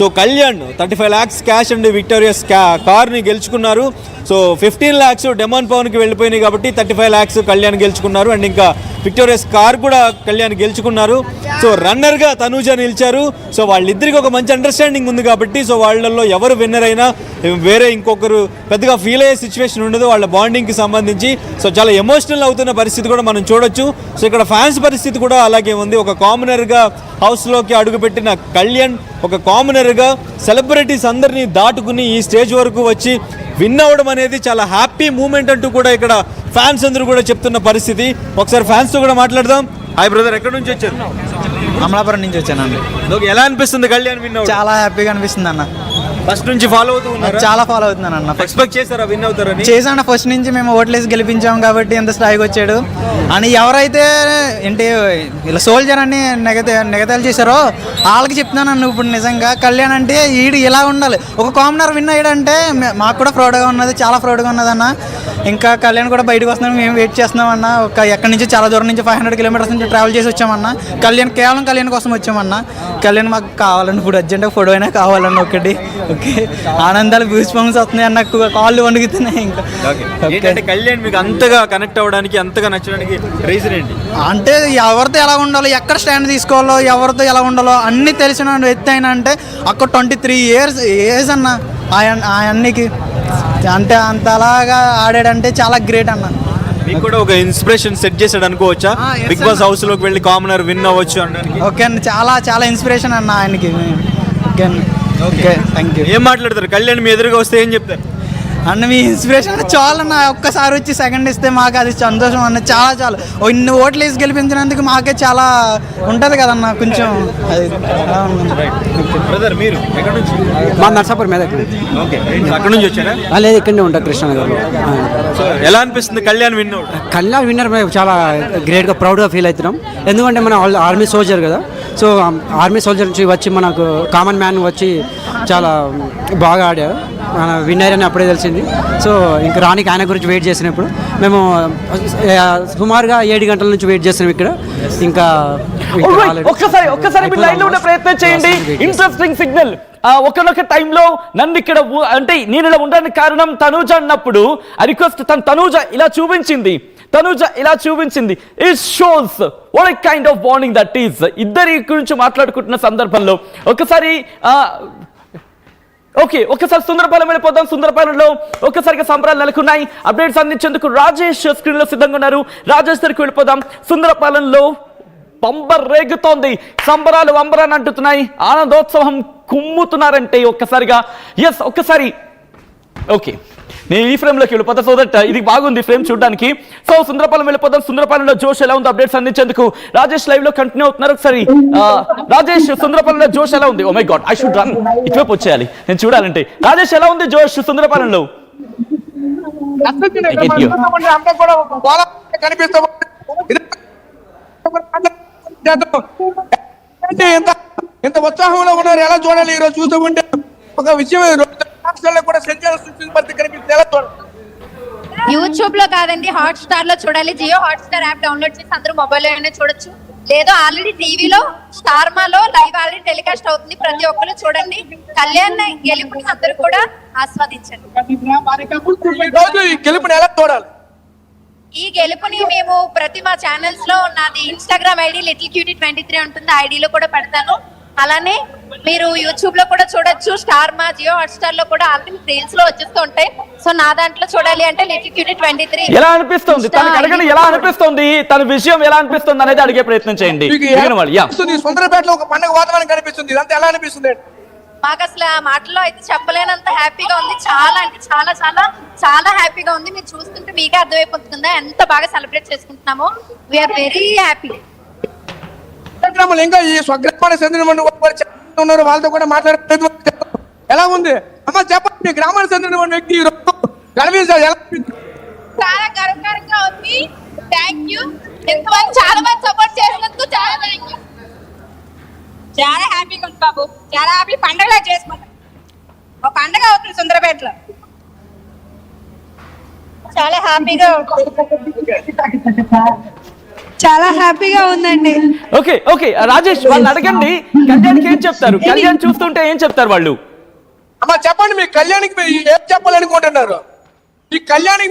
So Kalyan 35 lakhs cash and victorious కార్ని గెలుచుకున్నారు. So 15 lakhs demon పవన్కి వెళ్ళిపోయినాయి కాబట్టి 35 lakhs కళ్యాణ్ గెలుచుకున్నారు. అండ్ ఇంకా విక్టోరియస్ కార్ కూడా కళ్యాణ్ గెలుచుకున్నారు. సో రన్నర్గా తనూజ నిలిచారు. సో వాళ్ళిద్దరికి ఒక మంచి అండర్స్టాండింగ్ ఉంది కాబట్టి సో వాళ్ళల్లో ఎవరు విన్నర్ అయినా వేరే ఇంకొకరు పెద్దగా ఫీల్ అయ్యే సిచ్యువేషన్ ఉండదు వాళ్ళ బాండింగ్కి సంబంధించి. సో చాలా ఎమోషనల్ అవుతున్న పరిస్థితి కూడా మనం చూడొచ్చు. సో ఇక్కడ ఫ్యాన్స్ పరిస్థితి కూడా అలాగే ఉంది. ఒక కామనర్గా హౌస్లోకి అడుగుపెట్టిన కళ్యాణ్ ఒక కామనర్గా సెలబ్రిటీస్ అందరినీ దాటుకుని ఈ స్టేజ్ వరకు వచ్చి విన్ అవ్వడం అనేది చాలా హ్యాపీ మూమెంట్ అంటూ కూడా ఇక్కడ ఫ్యాన్స్ అందరూ కూడా చెప్తున్న పరిస్థితి. ఒకసారి ఫ్యాన్స్తో కూడా మాట్లాడదాం. హాయ్ బ్రదర్, ఎక్కడి నుంచి వచ్చారు? అమలాపురం నుంచి వచ్చానండి. ఎలా అనిపిస్తుంది కళ్యాణ్ విన్ అవ్వడం? చాలా హ్యాపీగా అనిపిస్తుంది అన్న. ఫస్ట్ నుంచి ఫాలో అవుతూ ఉన్నారు? చాలా ఫాలో అవుతున్నాను అన్న. ఎక్స్పెక్ట్ చేశారా విన్ అవుతారని? చేశాను. ఫస్ట్ నుంచి మేము ఓట్లేసి గెలిపించాం కాబట్టి ఎంత స్థాయికి వచ్చాడు అని ఎవరైతే ఏంటి ఇలా సోల్జర్ అని నెగతాలు చేశారో వాళ్ళకి చెప్తున్నాను అన్న. ఇప్పుడు నిజంగా కళ్యాణ్ అంటే ఈడు ఇలా ఉండాలి. ఒక కామనర్ విన్ అయ్యాడంటే మాకు కూడా ప్రౌడ్గా ఉన్నది, చాలా ప్రౌడ్గా ఉన్నది అన్న. ఇంకా కళ్యాణ్ కూడా బయటకు వస్తున్నాం, మేము వెయిట్ చేస్తున్నాం అన్న. ఒక ఎక్కడి నుంచి చాలా దూరం నుంచి 500 kilometers నుంచి ట్రావెల్ చేసి వచ్చామన్న. కేవలం కళ్యాణ్ కోసం వచ్చామన్న. కళ్యాణ్ మాకు కావాలండి, ఇప్పుడు అర్జెంట్గా ఫోటో అయినా కావాలన్న. ఒకటి ఓకే, ఆనందాలు గూస్ బంప్స్ వస్తున్నాయి అన్న, కాళ్ళు వణుకుతున్నాయి. ఇంకా కళ్యాణ్ మీకు అంతగా కనెక్ట్ అవ్వడానికి, అంతగా నచ్చడానికి రీజన్ ఏంటి? అంటే ఎవరితో ఎలా ఉండాలో, ఎక్కడ స్టాండ్ తీసుకోవాలో, ఎవరితో ఎలా ఉండాలో అన్నీ తెలిసిన వ్యక్తి అయినా. అంటే అక్కడ 23 years ఏజ్ అన్న అన్నికి. అంటే అంత అలాగా ఆడాడంటే చాలా గ్రేట్ అన్న. మీకు కూడా ఒక ఇన్స్పిరేషన్ సెట్ చేసాడు అనుకోవచ్చా? బిగ్ బాస్ హౌస్ లోకి వెళ్ళి కామనర్ విన్ అవ్వచ్చు అనడానికి. ఓకే అన్న, చాలా చాలా ఇన్స్పిరేషన్ అన్న ఆయనకి. ఓకే అన్న, ఓకే థ్యాంక్ యూ. ఏం మాట్లాడతారు? కళ్యాణ్ మీ ఎదురుగా వస్తే ఏం చెప్తారు అన్న? మీ ఇన్స్పిరేషన్ చాలన్న. ఒక్కసారి వచ్చి సెకండ్ ఇస్తే మాకు అది సంతోషం అన్న. చాలా చాలా ఇన్ని ఓట్లు వేసి గెలిపించినందుకు మాకే చాలా ఉంటుంది కదన్న. కొంచెం అది బ్రదర్ మీరు ఎక్కడ నుంచి? మా నర్సాపూర్ మీద. ఓకే, అక్కడ నుంచి వచ్చారా? లేదు, ఇక్కడనే ఉంటా కృష్ణనగర్లో. ఎలా అనిపిస్తుంది కళ్యాణ్ విన్ అవ్వడం? కళ్యాణ్ విన్నర్ చాలా గ్రేట్గా ప్రౌడ్గా ఫీల్ అవుతున్నాం. ఎందుకంటే మన ఆర్మీ సోల్జర్ కదా. సో ఆర్మీ సోల్జర్ నుంచి వచ్చి మనకు కామన్ మ్యాన్ వచ్చి చాలా బాగా ఆడారు. విన్నర్ అని అప్పుడే తెలిసింది. సో ఇంకా రానికి ఆయన గురించి వెయిట్ చేసినప్పుడు మేము సుమారుగా 7 గంటల నుంచి వెయిట్ చేస్తున్నాం ఇక్కడ. ఇంకా ఒక్కసారి మీరు లైన్లో ఉండే ప్రయత్నం చేయండి. Interesting signal. ఒకనొక టైంలో నన్ను ఇక్కడ అంటే నేను ఇలా ఉండడానికి కారణం తనూజ అన్నప్పుడు ఆ రిక్వెస్ట్ తనూజ ఇలా చూపించింది. It shows what a kind of bonding that is. ఇద్దరి గురించి మాట్లాడుకుంటున్న సందర్భంలో ఒకసారి సుందరపాలెం వెళ్ళిపోదాం. సుందరపాలెంలో ఒక్కసారిగా సంబరాలు నెలకొన్నాయి. అప్డేట్స్ అందించేందుకు రాజేష్ స్క్రీన్ లో సిద్ధంగా ఉన్నారు. రాజేష్ దగ్గరికి వెళ్ళిపోదాం. సుందరపాలెంలో పంబర్ రేగుతోంది. సంబరాలు వంబరాన్ని అంటున్నాయి. ఆనందోత్సవం కుమ్ముతున్నారంటే ఒక్కసారిగా ఓకే నేను ఈ ఫ్రేమ్లోకి వెళ్ళిపోతా. సో దట్ ఇది బాగుంది ఫ్రేమ్ చూడడానికి. సో సుందరపాలెం వెళ్ళిపోతాం. సుందరపాలెంలో జోష్ ఎలా ఉంది? అప్డేట్స్ అందించేందుకు రాజేష్ లైవ్ లో కంటిన్యూ అవుతున్నారు. ఒకసారి రాజేష్, సుందరపాలెంలో జోష్ ఎలా ఉంది? Oh my god, I should run. ఇటువైపు వచ్చేయాలి నేను చూడాలంటే. రాజేష్ ఎలా ఉంది జోష్ సుందరపాలెంలో? ఎంత ఉత్సాహంలో ఉన్నారు, ఎలా చూడాలి ఈరోజు చూస్తూ ఉంటే. ఒక విషయం కూడా యూట్యూబ్ లో కాదండి, హాట్ స్టార్ లో చూడాలి. Jio Hotstar app download చేసి అందరూ మొబైల్ లోనే చూడొచ్చు. లేదు ఆల్రెడీ టీవీలో స్టార్ మాలో లైవ్ ఆల్రెడీ టెలికాస్ట్ అవుతుంది. ప్రతి ఒక్కరు చూడండి. కళ్యాణ్ గెలుపుని అందరూ కూడా ఆస్వాదించండి. ఈ గెలుపుని మేము ప్రతి మా ఛానల్స్ లో నాది ఇన్స్టాగ్రామ్ ఐడి లిటిల్ క్యూటీ 23 ఉంటుంది. ఐడిలో కూడా పెడతాను. అలానే మీరు యూట్యూబ్ లో కూడా చూడొచ్చు. స్టార్ మా జియో హాట్ స్టార్ లో కూడా ఆల్రెడీ రీల్స్ లో వచ్చేస్తూ ఉంటాయి. సో నా దాంట్లో చూడాలి అంటే లిటిల్ క్యూటీ 23. ఎలా అనిపిస్తుంది తనకి అడగండి. ఎలా అనిపిస్తుంది తన విషయం ఎలా అనిపిస్తుంది అనేది అడిగే ప్రయత్నం చేయండి. సుందరపేటలో ఒక పండుగ వాతావరణం కనిపిస్తుంది. ఇదంతా ఎలా అనిపిస్తుంది? మాకు అసలు ఆ మాటల్లో అయితే చెప్పలేనంత హ్యాపీగా ఉంది. చాలా అంటే చాలా చాలా చాలా హ్యాపీగా ఉంది. మీరు చూస్తుంటే మీకే అర్థమైపోతుందా ఎంత బాగా సెలబ్రేట్ చేసుకుంటున్నామో. We are very happy. ఇంకా ఈ స్వగ్రామానికి చెందిన ఉన్నారు, వాళ్ళతో కూడా మాట్లాడే ఎలా ఉంది అమ్మ చెప్పండి. గ్రామానికి చెందిన వ్యక్తి చాలా గర్వకారంగా ఉంది. Thank you. ఎంతమంది చాలా మంది సపోర్ట్ చేసినందుకు చాలా థ్యాంక్ యూ. చాలా హ్యాపీగా ఉంది బాబు. చాలా హ్యాపీ. పండగలా చేసుకుంటాం. ఒక పండగ అవుతుంది సుందరపేటలో. చాలా హ్యాపీగా చాలా హ్యాపీగా ఉందండి. ఓకే ఓకే రాజేష్ వాళ్ళు అడగండి కళ్యాణ్కి ఏం చెప్తారు, కళ్యాణ్ చూస్తుంటే ఏం చెప్తారు వాళ్ళు? అమ్మా చెప్పండి, మీ కళ్యాణ్కి మీరు ఏం చెప్పాలనుకుంటున్నారు? ఈ కళ్యాణ్కి